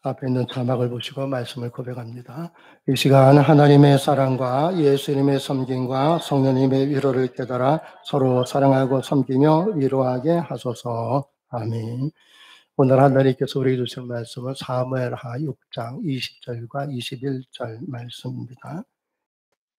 앞에 있는 자막을 보시고 말씀을 고백합니다. 이 시간 하나님의 사랑과 예수님의 섬김과 성령님의 위로를 깨달아 서로 사랑하고 섬기며 위로하게 하소서. 아멘. 오늘 하나님께서 우리에게 주신 말씀은 사무엘하 6장 20절과 21절 말씀입니다.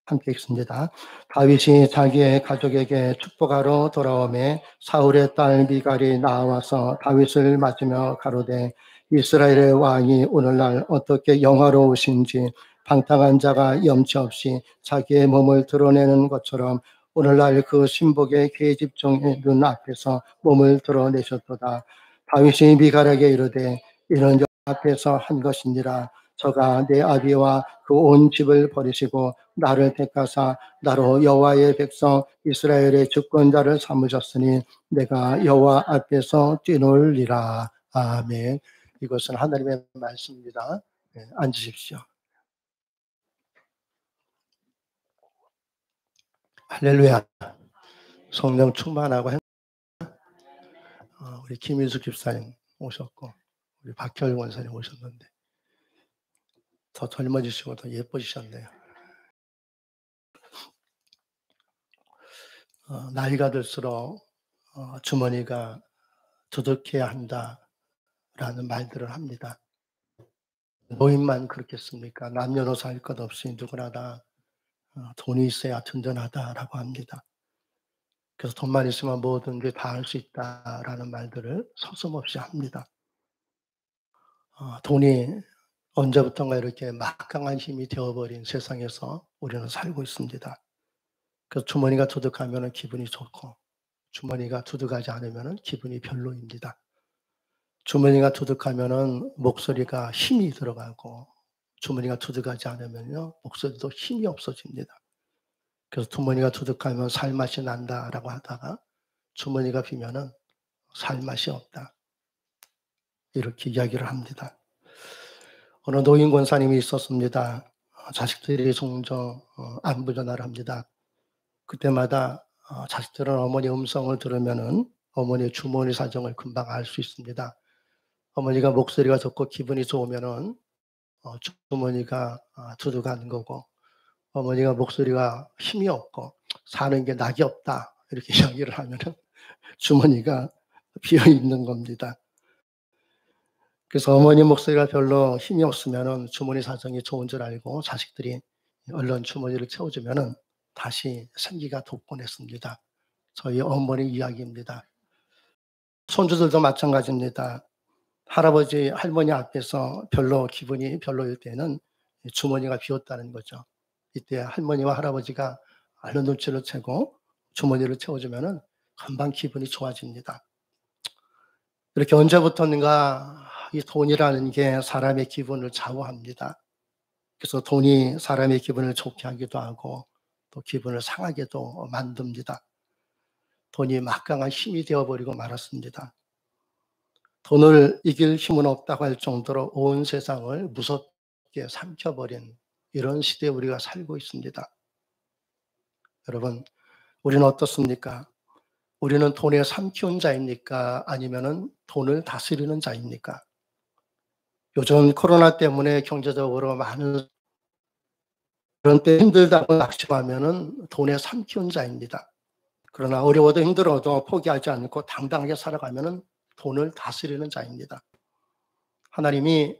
함께 읽습니다. 다윗이 자기의 가족에게 축복하러 돌아오매 사울의 딸 미갈이 나와서 다윗을 맞으며 가로되 이스라엘의 왕이 오늘날 어떻게 영화로우신지 방탕한 자가 염치 없이 자기의 몸을 드러내는 것처럼 오늘날 그 신복의 계집종의 눈 앞에서 몸을 드러내셨도다. 다윗이 미갈에게 이르되 이는 여호와 앞에서 한 것이니라. 저가 내 아비와 그 온 집을 버리시고 나를 택하사 나로 여호와의 백성 이스라엘의 주권자를 삼으셨으니 내가 여호와 앞에서 뛰놀리라. 아멘. 이것은 하나님의 말씀입니다. 네, 앉으십시오. 할렐루야. 성령 충만하고 우리 김인숙 집사님 오셨고 우리 박철 원사님 오셨는데 더 젊어지시고 더 예뻐지셨네요. 나이가 들수록 주머니가 두둑해야 한다라는 말들을 합니다. 노인만 그렇겠습니까? 남녀노소 할 것 없이 누구나 다 돈이 있어야 든든하다라고 합니다. 그래서 돈만 있으면 뭐든지 다 할 수 있다라는 말들을 서슴없이 합니다. 돈이 언제부턴가 이렇게 막강한 힘이 되어버린 세상에서 우리는 살고 있습니다. 그래서 주머니가 두둑하면 기분이 좋고 주머니가 두둑하지 않으면 기분이 별로입니다. 주머니가 두둑하면 목소리가 힘이 들어가고 주머니가 두둑하지 않으면요 목소리도 힘이 없어집니다. 그래서 주머니가 두둑하면 살맛이 난다라고 하다가 주머니가 비면은 살맛이 없다 이렇게 이야기를 합니다. 어느 노인 권사님이 있었습니다. 자식들이 종종 안부 전화를 합니다. 그때마다 자식들은 어머니 음성을 들으면은 어머니의 주머니 사정을 금방 알 수 있습니다. 어머니가 목소리가 좋고 기분이 좋으면은 주머니가 두둑한 거고 어머니가 목소리가 힘이 없고 사는 게 낙이 없다 이렇게 이야기를 하면은 주머니가 비어 있는 겁니다. 그래서 어머니 목소리가 별로 힘이 없으면은 주머니 사정이 좋은 줄 알고 자식들이 얼른 주머니를 채워주면은 다시 생기가 돋곤했습니다. 저희 어머니 이야기입니다. 손주들도 마찬가지입니다. 할아버지, 할머니 앞에서 별로 기분이 별로일 때는 주머니가 비었다는 거죠. 이때 할머니와 할아버지가 얼른 눈치를 채고 주머니를 채워주면은 금방 기분이 좋아집니다. 이렇게 언제부턴가 이 돈이라는 게 사람의 기분을 좌우합니다. 그래서 돈이 사람의 기분을 좋게 하기도 하고 또 기분을 상하게도 만듭니다. 돈이 막강한 힘이 되어버리고 말았습니다. 돈을 이길 힘은 없다고 할 정도로 온 세상을 무섭게 삼켜버린 이런 시대에 우리가 살고 있습니다. 여러분, 우리는 어떻습니까? 우리는 돈에 삼키운 자입니까? 아니면은 돈을 다스리는 자입니까? 요즘 코로나 때문에 경제적으로 많은 그런 때 힘들다고 낙심하면은 돈에 삼키운 자입니다. 그러나 어려워도 힘들어도 포기하지 않고 당당하게 살아가면은 돈을 다스리는 자입니다. 하나님이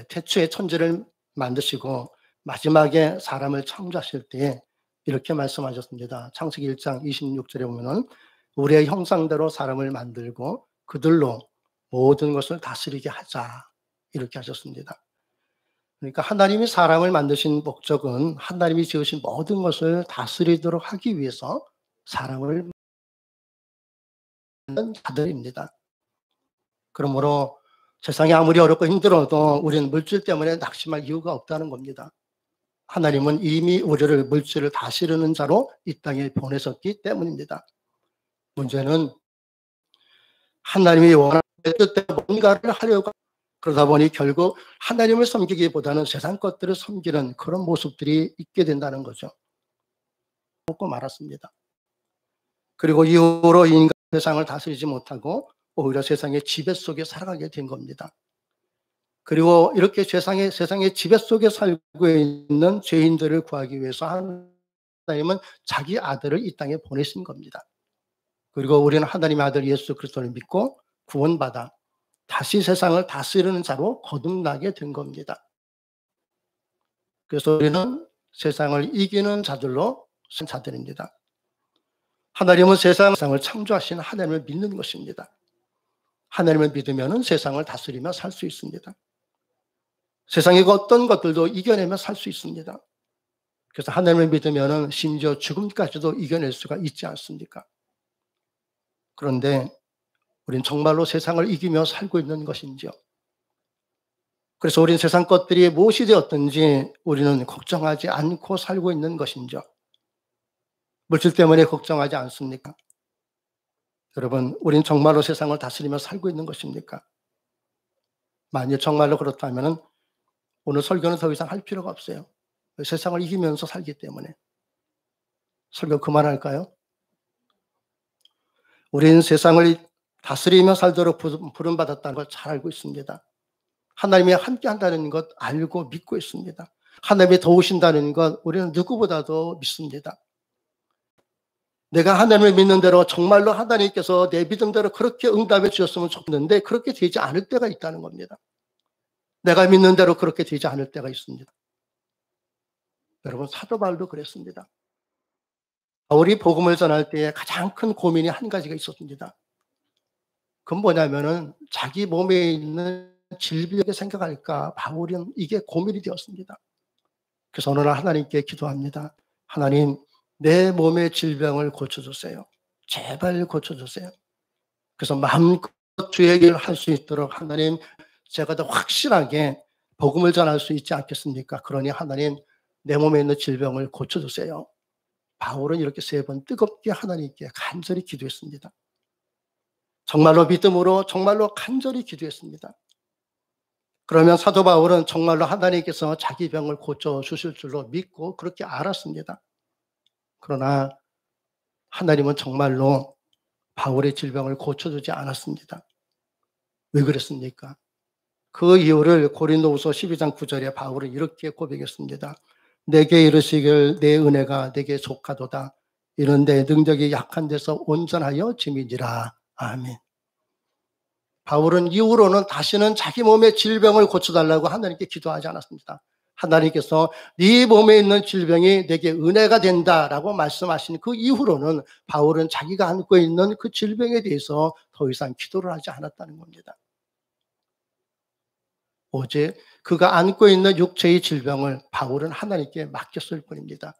태초에 천지를 만드시고 마지막에 사람을 창조하실 때 이렇게 말씀하셨습니다. 창세기 1장 26절에 보면은 우리의 형상대로 사람을 만들고 그들로 모든 것을 다스리게 하자 이렇게 하셨습니다. 그러니까 하나님이 사람을 만드신 목적은 하나님이 지으신 모든 것을 다스리도록 하기 위해서 사람을 만든 자들입니다. 그러므로 세상이 아무리 어렵고 힘들어도 우리는 물질 때문에 낙심할 이유가 없다는 겁니다. 하나님은 이미 우리를 물질을 다스리는 자로 이 땅에 보내셨기 때문입니다. 문제는 하나님이 원하는 뜻대로 뭔가를 하려고 그러다 보니 결국 하나님을 섬기기보다는 세상 것들을 섬기는 그런 모습들이 있게 된다는 거죠. 먹고 말았습니다. 그리고 이후로 인간 세상을 다스리지 못하고 오히려 세상의 지배 속에 살아가게 된 겁니다. 그리고 이렇게 세상의 지배 속에 살고 있는 죄인들을 구하기 위해서 하나님은 자기 아들을 이 땅에 보내신 겁니다. 그리고 우리는 하나님의 아들 예수 그리스도를 믿고 구원받아 다시 세상을 다스리는 자로 거듭나게 된 겁니다. 그래서 우리는 세상을 이기는 자들로 선 자들입니다. 하나님은 세상을 창조하신 하나님을 믿는 것입니다. 하나님을 믿으면 세상을 다스리며 살 수 있습니다. 세상의 어떤 것들도 이겨내며 살 수 있습니다. 그래서 하나님을 믿으면 심지어 죽음까지도 이겨낼 수가 있지 않습니까? 그런데 우리는 정말로 세상을 이기며 살고 있는 것인지요? 그래서 우리는 세상 것들이 무엇이 되었든지 우리는 걱정하지 않고 살고 있는 것인지요? 물질 때문에 걱정하지 않습니까? 여러분, 우리는 정말로 세상을 다스리며 살고 있는 것입니까? 만약 정말로 그렇다면 오늘 설교는 더 이상 할 필요가 없어요. 세상을 이기면서 살기 때문에. 설교 그만할까요? 우리는 세상을 다스리며 살도록 부름받았다는 걸 잘 알고 있습니다. 하나님이 함께 한다는 것 알고 믿고 있습니다. 하나님이 도우신다는 것 우리는 누구보다도 믿습니다. 내가 하나님을 믿는 대로 정말로 하나님께서 내 믿음대로 그렇게 응답해 주셨으면 좋겠는데 그렇게 되지 않을 때가 있다는 겁니다. 내가 믿는 대로 그렇게 되지 않을 때가 있습니다. 여러분, 사도 바울도 그랬습니다. 바울이 복음을 전할 때에 가장 큰 고민이 한 가지가 있었습니다. 그건 뭐냐면은 자기 몸에 있는 질병을 생각할까 바울은 이게 고민이 되었습니다. 그래서 어느 날 하나님께 기도합니다. 하나님, 내 몸의 질병을 고쳐주세요. 제발 고쳐주세요. 그래서 마음껏 주의 얘기를 할 수 있도록 하나님, 제가 더 확실하게 복음을 전할 수 있지 않겠습니까? 그러니 하나님, 내 몸에 있는 질병을 고쳐주세요. 바울은 이렇게 3번 뜨겁게 하나님께 간절히 기도했습니다. 정말로 믿음으로 정말로 간절히 기도했습니다. 그러면 사도 바울은 정말로 하나님께서 자기 병을 고쳐주실 줄로 믿고 그렇게 알았습니다. 그러나 하나님은 정말로 바울의 질병을 고쳐주지 않았습니다. 왜 그랬습니까? 그 이유를 고린도후서 12장 9절에 바울은 이렇게 고백했습니다. 내게 이르시길 내 은혜가 내게 족하도다. 이런 내 능력이 약한 데서 온전하여 짐이니라. 아멘. 바울은 이후로는 다시는 자기 몸의 질병을 고쳐달라고 하나님께 기도하지 않았습니다. 하나님께서 네 몸에 있는 질병이 내게 은혜가 된다라고 말씀하신 그 이후로는 바울은 자기가 안고 있는 그 질병에 대해서 더 이상 기도를 하지 않았다는 겁니다. 오직 그가 안고 있는 육체의 질병을 바울은 하나님께 맡겼을 뿐입니다.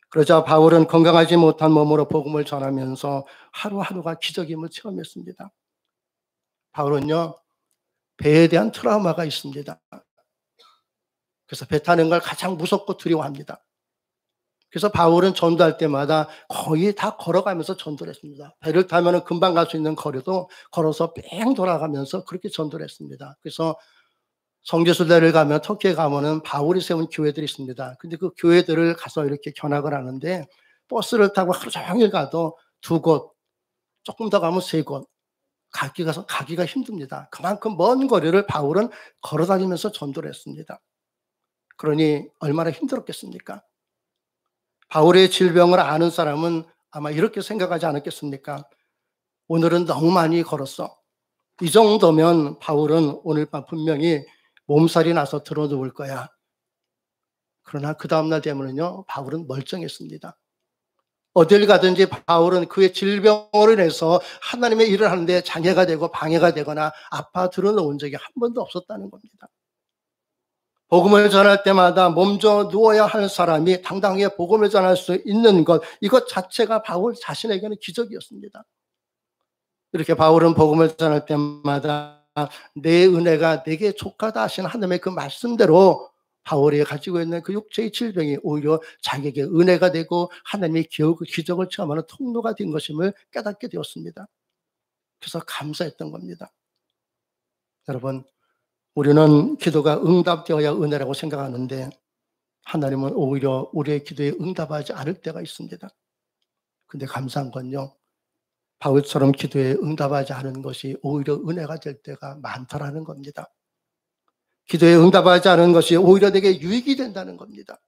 그러자 바울은 건강하지 못한 몸으로 복음을 전하면서 하루하루가 기적임을 체험했습니다. 바울은요, 배에 대한 트라우마가 있습니다. 그래서 배 타는 걸 가장 무섭고 두려워합니다. 그래서 바울은 전도할 때마다 거의 다 걸어가면서 전도를 했습니다. 배를 타면 금방 갈 수 있는 거리도 걸어서 뺑 돌아가면서 그렇게 전도를 했습니다. 그래서 성지순례를 가면 터키에 가면은 바울이 세운 교회들이 있습니다. 근데 그 교회들을 가서 이렇게 견학을 하는데 버스를 타고 하루 종일 가도 2곳, 조금 더 가면 3곳, 가기가 힘듭니다. 그만큼 먼 거리를 바울은 걸어 다니면서 전도를 했습니다. 그러니 얼마나 힘들었겠습니까? 바울의 질병을 아는 사람은 아마 이렇게 생각하지 않았겠습니까? 오늘은 너무 많이 걸었어. 이 정도면 바울은 오늘 밤 분명히 몸살이 나서 들어 누울 거야. 그러나 그 다음날 되면은요, 바울은 멀쩡했습니다. 어딜 가든지 바울은 그의 질병으로 인해서 하나님의 일을 하는데 장애가 되고 방해가 되거나 아파 들어 놓은 적이 한 번도 없었다는 겁니다. 복음을 전할 때마다 몸져 누워야 할 사람이 당당하게 복음을 전할 수 있는 것, 이것 자체가 바울 자신에게는 기적이었습니다. 이렇게 바울은 복음을 전할 때마다 내 은혜가 내게 족하다 하신 하나님의 그 말씀대로 바울이 가지고 있는 그 육체의 질병이 오히려 자기에게 은혜가 되고 하나님의 기적을 체험하는 통로가 된 것임을 깨닫게 되었습니다. 그래서 감사했던 겁니다. 여러분, 우리는 기도가 응답되어야 은혜라고 생각하는데 하나님은 오히려 우리의 기도에 응답하지 않을 때가 있습니다. 근데 감사한 건요, 바울처럼 기도에 응답하지 않은 것이 오히려 은혜가 될 때가 많다라는 겁니다. 기도에 응답하지 않은 것이 오히려 내게 유익이 된다는 겁니다.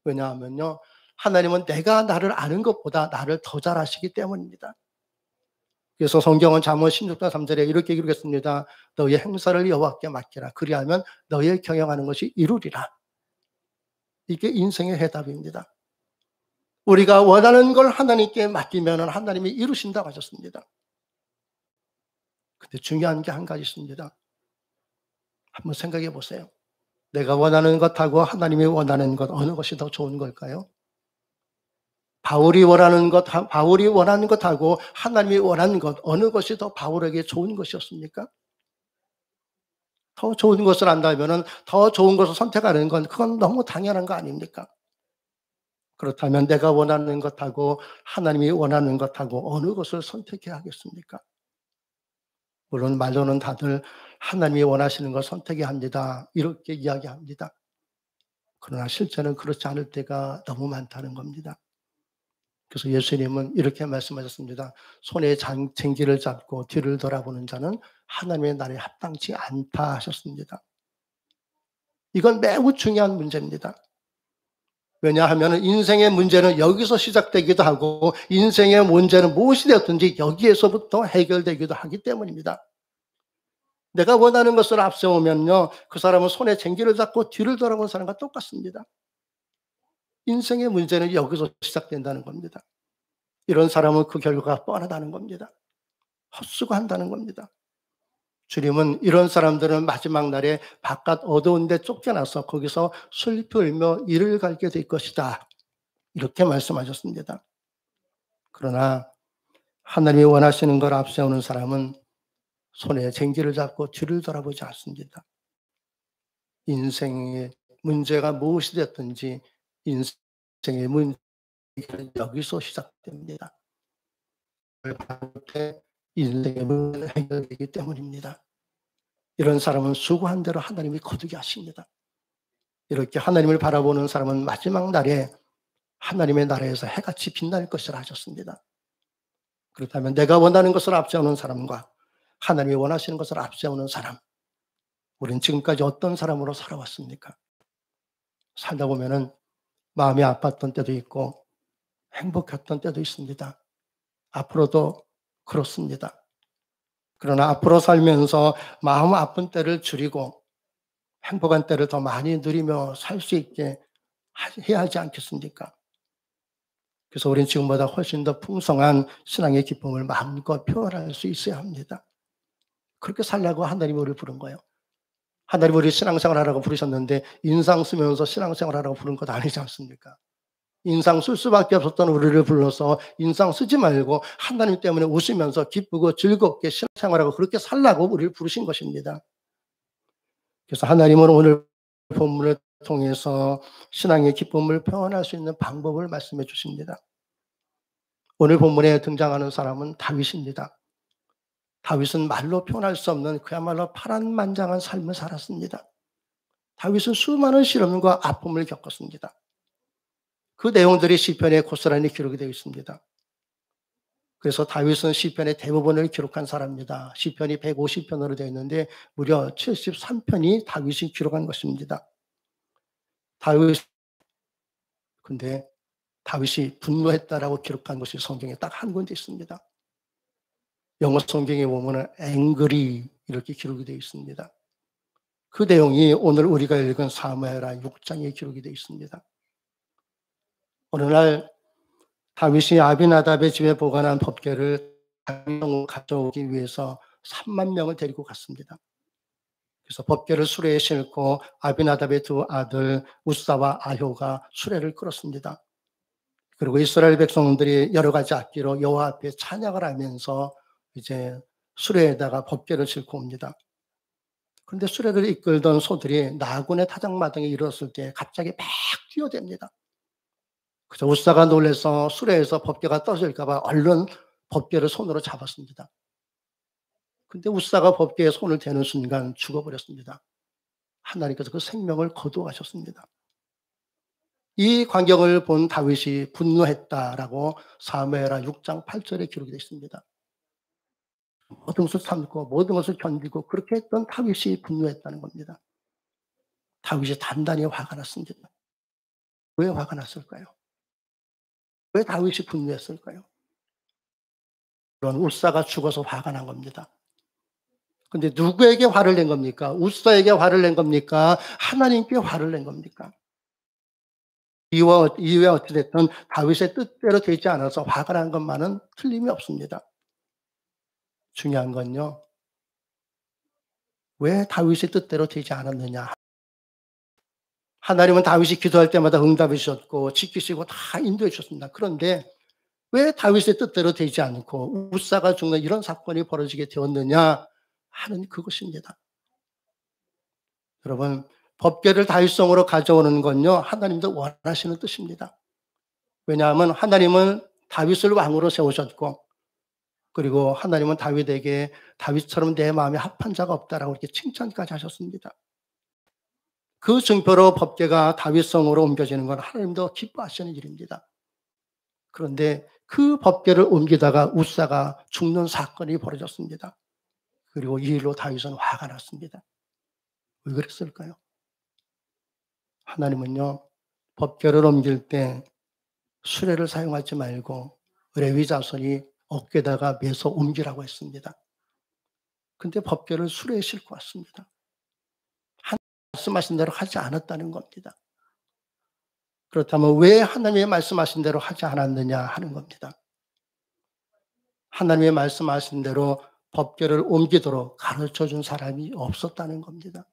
왜냐하면요, 하나님은 내가 나를 아는 것보다 나를 더 잘 아시기 때문입니다. 그래서 성경은 잠언 16장 3절에 이렇게 기록했습니다. 너의 행사를 여호와께 맡기라. 그리하면 너의 경영하는 것이 이루리라. 이게 인생의 해답입니다. 우리가 원하는 걸 하나님께 맡기면 하나님이 이루신다고 하셨습니다. 근데 중요한 게 한 가지 있습니다. 한번 생각해 보세요. 내가 원하는 것하고 하나님이 원하는 것 어느 것이 더 좋은 걸까요? 바울이 원하는 것하고 하나님이 원하는 것 어느 것이 더 바울에게 좋은 것이었습니까? 더 좋은 것을 안다면은 더 좋은 것을 선택하는 건 그건 너무 당연한 거 아닙니까? 그렇다면 내가 원하는 것하고 하나님이 원하는 것하고 어느 것을 선택해야 하겠습니까? 물론 말로는 다들 하나님이 원하시는 걸 선택해야 합니다. 이렇게 이야기합니다. 그러나 실제는 그렇지 않을 때가 너무 많다는 겁니다. 그래서 예수님은 이렇게 말씀하셨습니다. 손에 쟁기를 잡고 뒤를 돌아보는 자는 하나님의 나라에 합당치 않다 하셨습니다. 이건 매우 중요한 문제입니다. 왜냐하면 인생의 문제는 여기서 시작되기도 하고 인생의 문제는 무엇이 되었든지 여기에서부터 해결되기도 하기 때문입니다. 내가 원하는 것을 앞세우면요, 그 사람은 손에 쟁기를 잡고 뒤를 돌아보는 사람과 똑같습니다. 인생의 문제는 여기서 시작된다는 겁니다. 이런 사람은 그 결과가 뻔하다는 겁니다. 헛수고한다는 겁니다. 주님은 이런 사람들은 마지막 날에 바깥 어두운 데 쫓겨나서 거기서 슬피 울며 이를 갈게 될 것이다. 이렇게 말씀하셨습니다. 그러나 하나님이 원하시는 걸 앞세우는 사람은 손에 쟁기를 잡고 뒤를 돌아보지 않습니다. 인생의 문제가 무엇이 됐든지 인생의 문제는 여기서 시작됩니다. 인생의 문제는 해결되기 때문입니다. 이런 사람은 수고한 대로 하나님이 거두게 하십니다. 이렇게 하나님을 바라보는 사람은 마지막 날에 하나님의 나라에서 해같이 빛날 것이라 하셨습니다. 그렇다면 내가 원하는 것을 앞세우는 사람과 하나님이 원하시는 것을 앞세우는 사람, 우리는 지금까지 어떤 사람으로 살아왔습니까? 살다 보면은 마음이 아팠던 때도 있고 행복했던 때도 있습니다. 앞으로도 그렇습니다. 그러나 앞으로 살면서 마음 아픈 때를 줄이고 행복한 때를 더 많이 누리며 살 수 있게 해야 하지 않겠습니까? 그래서 우리는 지금보다 훨씬 더 풍성한 신앙의 기쁨을 마음껏 표현할 수 있어야 합니다. 그렇게 살려고 하나님이 우리를 부른 거예요. 하나님이 우리 신앙생활 하라고 부르셨는데 인상 쓰면서 신앙생활 하라고 부른 것 아니지 않습니까? 인상 쓸 수밖에 없었던 우리를 불러서 인상 쓰지 말고 하나님 때문에 웃으면서 기쁘고 즐겁게 신앙생활하고 그렇게 살라고 우리를 부르신 것입니다. 그래서 하나님은 오늘 본문을 통해서 신앙의 기쁨을 표현할 수 있는 방법을 말씀해 주십니다. 오늘 본문에 등장하는 사람은 다윗입니다. 다윗은 말로 표현할 수 없는 그야말로 파란만장한 삶을 살았습니다. 다윗은 수많은 시련과 아픔을 겪었습니다. 그 내용들이 시편에 고스란히 기록이 되어 있습니다. 그래서 다윗은 시편의 대부분을 기록한 사람입니다. 시편이 150편으로 되어 있는데 무려 73편이 다윗이 기록한 것입니다. 근데 다윗이 분노했다라고 기록한 것이 성경에 딱 한 군데 있습니다. 영어 성경에 보면 angry 이렇게 기록이 되어 있습니다. 그 내용이 오늘 우리가 읽은 사무엘하 6장에 기록이 되어 있습니다. 어느 날 다윗이 아비나답의 집에 보관한 법궤를 가져오기 위해서 3만 명을 데리고 갔습니다. 그래서 법궤를 수레에 싣고 아비나답의 두 아들 우사와 아효가 수레를 끌었습니다. 그리고 이스라엘 백성들이 여러 가지 악기로 여호와 앞에 찬양을 하면서 이제 수레에다가 법궤를 싣고 옵니다. 그런데 수레를 이끌던 소들이 나군의 타작마당에 이르렀을 때 갑자기 막 뛰어댑니다. 그래서 우사가 놀라서 수레에서 법궤가 떨어질까 봐 얼른 법궤를 손으로 잡았습니다. 근데 우사가 법궤에 손을 대는 순간 죽어버렸습니다. 하나님께서 그 생명을 거두어가셨습니다. 이 광경을 본 다윗이 분노했다라고 사무엘하 6장 8절에 기록이 되어 있습니다. 모든 것을 참고 모든 것을 견디고 그렇게 했던 다윗이 분노했다는 겁니다. 다윗이 단단히 화가 났습니다. 왜 화가 났을까요? 왜 다윗이 분노했을까요? 그런 웃사가 죽어서 화가 난 겁니다. 근데 누구에게 화를 낸 겁니까? 웃사에게 화를 낸 겁니까? 하나님께 화를 낸 겁니까? 이유가 어찌됐든 다윗의 뜻대로 되지 않아서 화가 난 것만은 틀림이 없습니다. 중요한 건요, 왜 다윗의 뜻대로 되지 않았느냐? 하나님은 다윗이 기도할 때마다 응답해 주셨고 지키시고 다 인도해 주셨습니다. 그런데 왜 다윗의 뜻대로 되지 않고 웃사가 죽는 이런 사건이 벌어지게 되었느냐 하는 그것입니다. 여러분, 법궤를 다윗성으로 가져오는 건요, 하나님도 원하시는 뜻입니다. 왜냐하면 하나님은 다윗을 왕으로 세우셨고, 그리고 하나님은 다윗에게 다윗처럼 내 마음에 합한 자가 없다라고 이렇게 칭찬까지 하셨습니다. 그 증표로 법궤가 다윗성으로 옮겨지는 건 하나님도 기뻐하시는 일입니다. 그런데 그 법궤를 옮기다가 웃사가 죽는 사건이 벌어졌습니다. 그리고 이 일로 다윗은 화가 났습니다. 왜 그랬을까요? 하나님은요, 법궤를 옮길 때 수레를 사용하지 말고 레위 자손이 어깨에다가 매서 옮기라고 했습니다. 근데 법궤를 수레에 싣고 왔습니다. 하나님 말씀하신 대로 하지 않았다는 겁니다. 그렇다면 왜 하나님의 말씀하신 대로 하지 않았느냐 하는 겁니다. 하나님의 말씀하신 대로 법궤를 옮기도록 가르쳐준 사람이 없었다는 겁니다.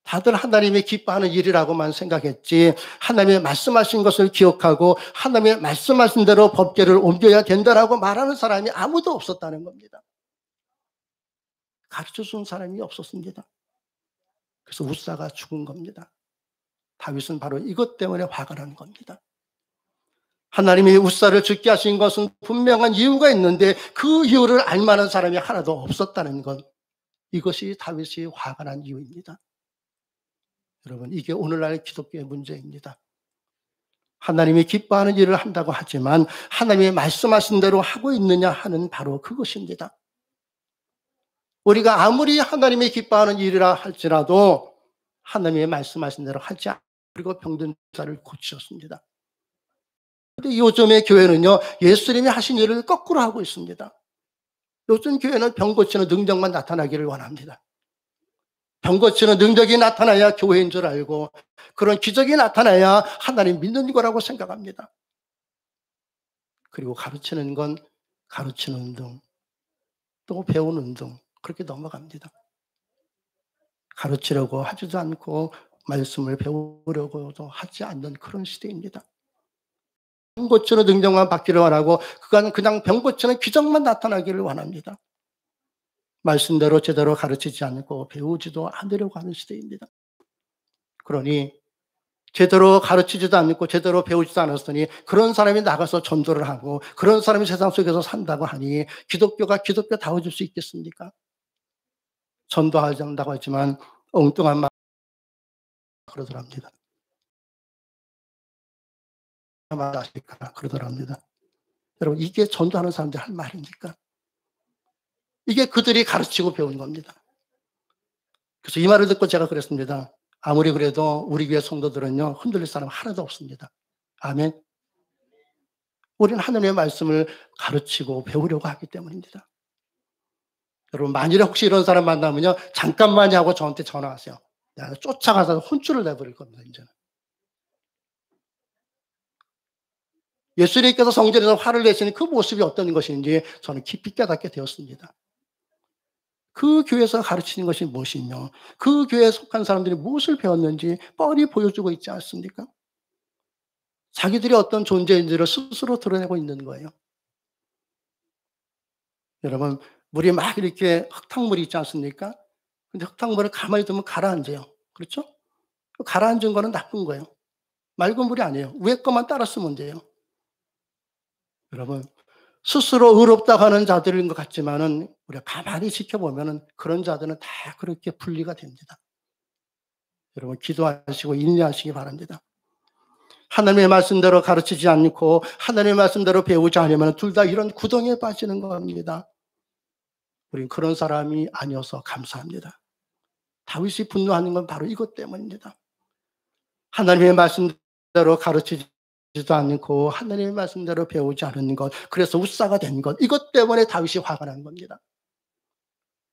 다들 하나님이 기뻐하는 일이라고만 생각했지, 하나님의 말씀하신 것을 기억하고 하나님의 말씀하신 대로 법궤를 옮겨야 된다라고 말하는 사람이 아무도 없었다는 겁니다. 가르쳐준 사람이 없었습니다. 그래서 웃사가 죽은 겁니다. 다윗은 바로 이것 때문에 화가 난 겁니다. 하나님이 웃사를 죽게 하신 것은 분명한 이유가 있는데 그 이유를 알 만한 사람이 하나도 없었다는 것, 이것이 다윗이 화가 난 이유입니다. 여러분, 이게 오늘날 기독교의 문제입니다. 하나님이 기뻐하는 일을 한다고 하지만 하나님이 말씀하신 대로 하고 있느냐 하는 바로 그것입니다. 우리가 아무리 하나님이 기뻐하는 일이라 할지라도 하나님의 말씀하신 대로 하지 않고 그리고 병든 자를 고치셨습니다. 그런데 요즘의 교회는요, 예수님이 하신 일을 거꾸로 하고 있습니다. 요즘 교회는 병 고치는 능력만 나타나기를 원합니다. 병 고치는 능력이 나타나야 교회인 줄 알고 그런 기적이 나타나야 하나님 믿는 거라고 생각합니다. 그리고 가르치는 건 가르치는 등, 또 배우는 등 그렇게 넘어갑니다. 가르치려고 하지도 않고 말씀을 배우려고도 하지 않는 그런 시대입니다. 병 고치는 능력만 받기를 원하고 그건 그냥 병 고치는 기적만 나타나기를 원합니다. 말씀대로 제대로 가르치지 않고 배우지도 않으려고 하는 시대입니다. 그러니 제대로 가르치지도 않고 제대로 배우지도 않았으니 그런 사람이 나가서 전도를 하고 그런 사람이 세상 속에서 산다고 하니 기독교가 기독교다워질 수 있겠습니까? 전도하지 않는다고 하지만 엉뚱한 말 그러더랍니다. 그러더랍니다. 여러분, 이게 전도하는 사람들이 할 말입니까? 이게 그들이 가르치고 배운 겁니다. 그래서 이 말을 듣고 제가 그랬습니다. 아무리 그래도 우리 교회 성도들은요, 흔들릴 사람 하나도 없습니다. 아멘. 우리는 하나님의 말씀을 가르치고 배우려고 하기 때문입니다. 여러분, 만일에 혹시 이런 사람 만나면요, 잠깐만요 하고 저한테 전화하세요. 내가 쫓아가서 혼쭐을 내버릴 겁니다, 이제는. 예수님께서 성전에서 화를 내시는 그 모습이 어떤 것인지 저는 깊이 깨닫게 되었습니다. 그 교회에서 가르치는 것이 무엇이며 그 교회에 속한 사람들이 무엇을 배웠는지 뻔히 보여주고 있지 않습니까? 자기들이 어떤 존재인지를 스스로 드러내고 있는 거예요. 여러분, 물이 막 이렇게 흙탕물이 있지 않습니까? 근데 흙탕물을 가만히 두면 가라앉아요. 그렇죠? 가라앉은 거는 나쁜 거예요. 맑은 물이 아니에요. 위에 것만 따라 쓰면 돼요. 여러분, 스스로 의롭다고 하는 자들인 것 같지만은 우리가 가만히 지켜보면은 그런 자들은 다 그렇게 분리가 됩니다. 여러분, 기도하시고 인내하시기 바랍니다. 하나님의 말씀대로 가르치지 않고 하나님의 말씀대로 배우지 않으면 둘 다 이런 구덩이에 빠지는 겁니다. 우리는 그런 사람이 아니어서 감사합니다. 다윗이 분노하는 건 바로 이것 때문입니다. 하나님의 말씀대로 가르치지도 않고 하나님의 말씀대로 배우지 않은 것, 그래서 웃사가 된 것, 이것 때문에 다윗이 화가 난 겁니다.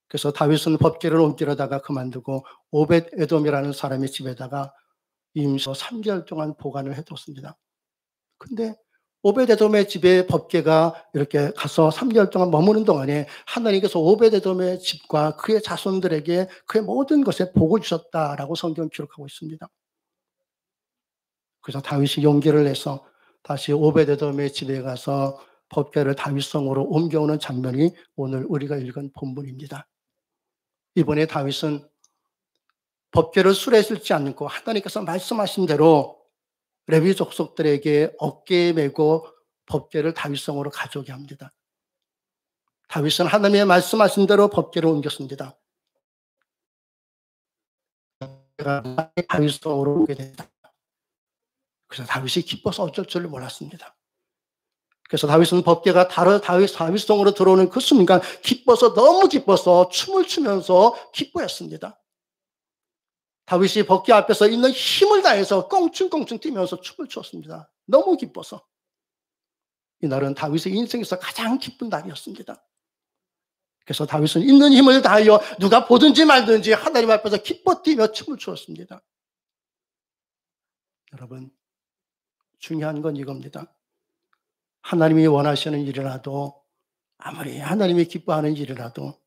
그래서 다윗은 법궤를 옮기려다가 그만두고 오벳 에돔이라는 사람의 집에다가 임시 3개월 동안 보관을 해뒀습니다. 근데 오벳 에돔의 집에 법궤가 이렇게 가서 3개월 동안 머무는 동안에 하나님께서 오벳 에돔의 집과 그의 자손들에게 그의 모든 것에 복을 주셨다라고 성경 기록하고 있습니다. 그래서 다윗이 용기를 내서 다시 오벳 에돔의 집에 가서 법궤를 다윗성으로 옮겨오는 장면이 오늘 우리가 읽은 본문입니다. 이번에 다윗은 법궤를 수레에 쓸지 않고 하나님께서 말씀하신 대로 레위 족속들에게 어깨에 메고 법궤를 다윗성으로 가져오게 합니다. 다윗은 하나님의 말씀하신 대로 법궤를 옮겼습니다. 다윗성으로 오게 된다. 그래서 다윗이 기뻐서 어쩔 줄을 몰랐습니다. 그래서 다윗은 법궤가 다윗성으로 들어오는 그 순간 기뻐서, 너무 기뻐서 춤을 추면서 기뻐했습니다. 다윗이 법궤 앞에서 있는 힘을 다해서 껑충껑충 뛰면서 춤을 추었습니다. 너무 기뻐서. 이날은 다윗의 인생에서 가장 기쁜 날이었습니다. 그래서 다윗은 있는 힘을 다하여 누가 보든지 말든지 하나님 앞에서 기뻐 뛰며 춤을 추었습니다. 여러분, 중요한 건 이겁니다. 하나님이 원하시는 일이라도, 아무리 하나님이 기뻐하는 일이라도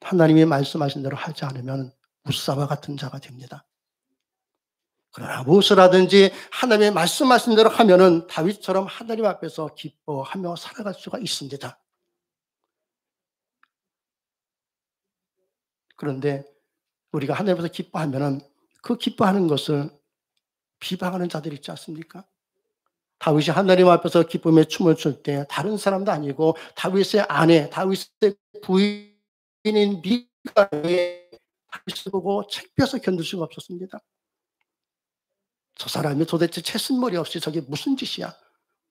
하나님이 말씀하신 대로 하지 않으면 무사와 같은 자가 됩니다. 그러나 무엇을 하든지 하나님의 말씀하신 대로 하면은 다윗처럼 하나님 앞에서 기뻐하며 살아갈 수가 있습니다. 그런데 우리가 하나님 앞에서 기뻐하면은 그 기뻐하는 것을 비방하는 자들이 있지 않습니까? 다윗이 하나님 앞에서 기쁨의 춤을 출 때 다른 사람도 아니고 다윗의 아내, 다윗의 부인인 미가의 다윗을 보고 창피해서 견딜 수가 없었습니다. 저 사람이 도대체 채순머리 없이 저게 무슨 짓이야?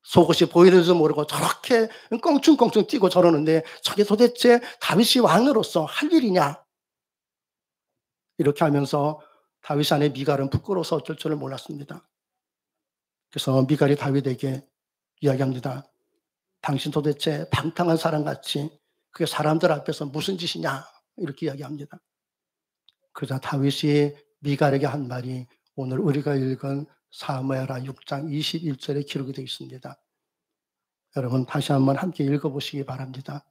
속옷이 보이는지도 모르고 저렇게 껑충껑충 뛰고 저러는데 저게 도대체 다윗이 왕으로서 할 일이냐? 이렇게 하면서 다윗 아내 미갈은 부끄러워서 어쩔 줄을 몰랐습니다. 그래서 미갈이 다윗에게 이야기합니다. 당신 도대체 방탕한 사람같이 그게 사람들 앞에서 무슨 짓이냐? 이렇게 이야기합니다. 그러자 다윗이 미갈에게 한 말이 오늘 우리가 읽은 사무엘하 6장 21절에 기록이 되어 있습니다. 여러분 다시 한번 함께 읽어보시기 바랍니다.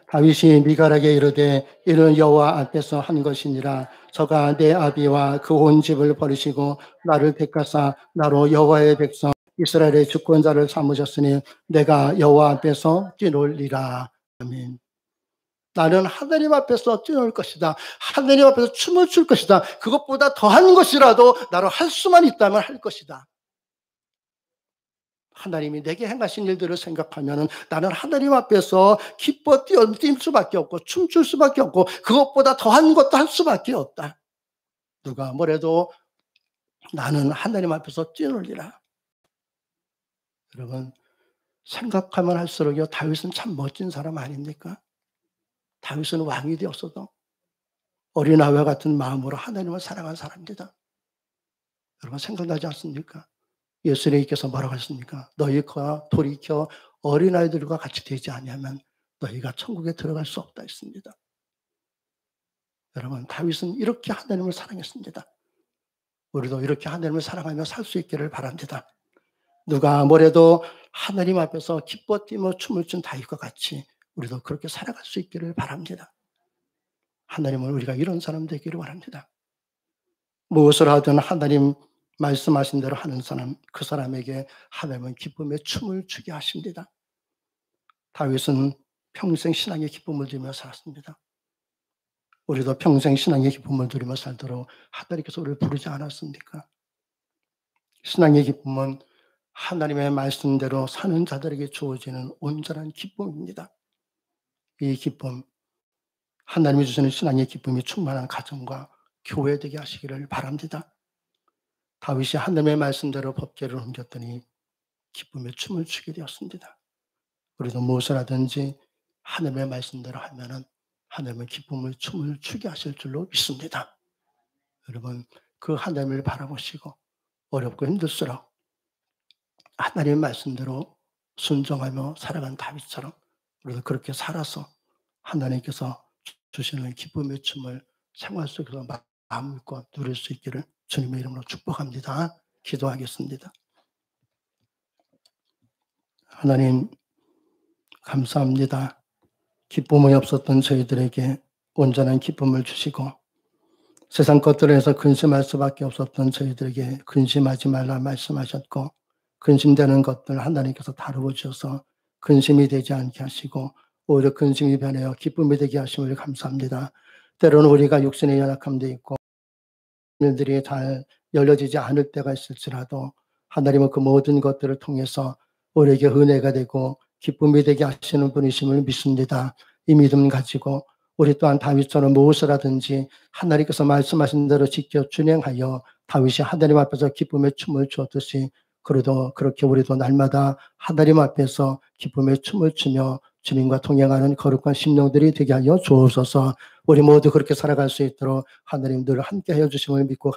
다윗이 미갈에게 이르되 이는 여호와 앞에서 한 것이니라. 저가 내 아비와 그 온 집을 버리시고 나를 택하사 나로 여호와의 백성 이스라엘의 주권자를 삼으셨으니 내가 여호와 앞에서 뛰놀리라. 아멘. 나는 하나님 앞에서 뛰놀 것이다. 하나님 앞에서 춤을 출 것이다. 그것보다 더한 것이라도 나로 할 수만 있다면 할 것이다. 하나님이 내게 행하신 일들을 생각하면 나는 하나님 앞에서 기뻐 뛸 수밖에 없고 춤출 수밖에 없고 그것보다 더한 것도 할 수밖에 없다. 누가 뭐래도 나는 하나님 앞에서 뛰놀리라. 여러분 생각하면 할수록요 다윗은 참 멋진 사람 아닙니까? 다윗은 왕이 되었어도 어린아이와 같은 마음으로 하나님을 사랑한 사람입니다. 여러분 생각나지 않습니까? 예수님께서 뭐라고 하셨습니까? 너희가 돌이켜 어린아이들과 같이 되지 아니하면 너희가 천국에 들어갈 수 없다 했습니다. 여러분 다윗은 이렇게 하나님을 사랑했습니다. 우리도 이렇게 하나님을 사랑하며 살 수 있기를 바랍니다. 누가 뭐래도 하나님 앞에서 기뻐 뛰며 춤을 춘 다윗과 같이 우리도 그렇게 살아갈 수 있기를 바랍니다. 하나님은 우리가 이런 사람 되기를 원합니다. 무엇을 하든 하나님 말씀하신 대로 하는 사람, 그 사람에게 하나님은 기쁨의 춤을 추게 하십니다. 다윗은 평생 신앙의 기쁨을 누리며 살았습니다. 우리도 평생 신앙의 기쁨을 누리며 살도록 하나님께서 우리를 부르지 않았습니까? 신앙의 기쁨은 하나님의 말씀대로 사는 자들에게 주어지는 온전한 기쁨입니다. 이 기쁨, 하나님이 주시는 신앙의 기쁨이 충만한 가정과 교회 되게 하시기를 바랍니다. 다윗이 하나님의 말씀대로 법궤를 옮겼더니 기쁨의 춤을 추게 되었습니다. 우리도 무엇을 하든지 하나님의 말씀대로 하면은 하나님은 기쁨을 춤을 추게 하실 줄로 믿습니다. 여러분 그 하나님을 바라보시고 어렵고 힘들수록 하나님의 말씀대로 순종하며 살아간 다윗처럼 우리도 그렇게 살아서 하나님께서 주시는 기쁨의 춤을 생활 속에서 마음껏 누릴 수 있기를 주님의 이름으로 축복합니다. 기도하겠습니다. 하나님 감사합니다. 기쁨이 없었던 저희들에게 온전한 기쁨을 주시고 세상 것들에서 근심할 수밖에 없었던 저희들에게 근심하지 말라 말씀하셨고 근심되는 것들 하나님께서 다루어 주셔서 근심이 되지 않게 하시고 오히려 근심이 변하여 기쁨이 되게 하심을 감사합니다. 때로는 우리가 육신의 연약함도 있고 일들이 잘 열려지지 않을 때가 있을지라도 하나님은 그 모든 것들을 통해서 우리에게 은혜가 되고 기쁨이 되게 하시는 분이심을 믿습니다. 이 믿음 가지고 우리 또한 다윗처럼 무엇을 하든지 하나님께서 말씀하신 대로 지켜 준행하여 다윗이 하나님 앞에서 기쁨의 춤을 추었듯이 그래도 그렇게 우리도 날마다 하나님 앞에서 기쁨의 춤을 추며 주님과 동행하는 거룩한 심령들이 되게 하여 주옵소서. 우리 모두 그렇게 살아갈 수 있도록 하나님 늘 함께 하여 주심을 믿고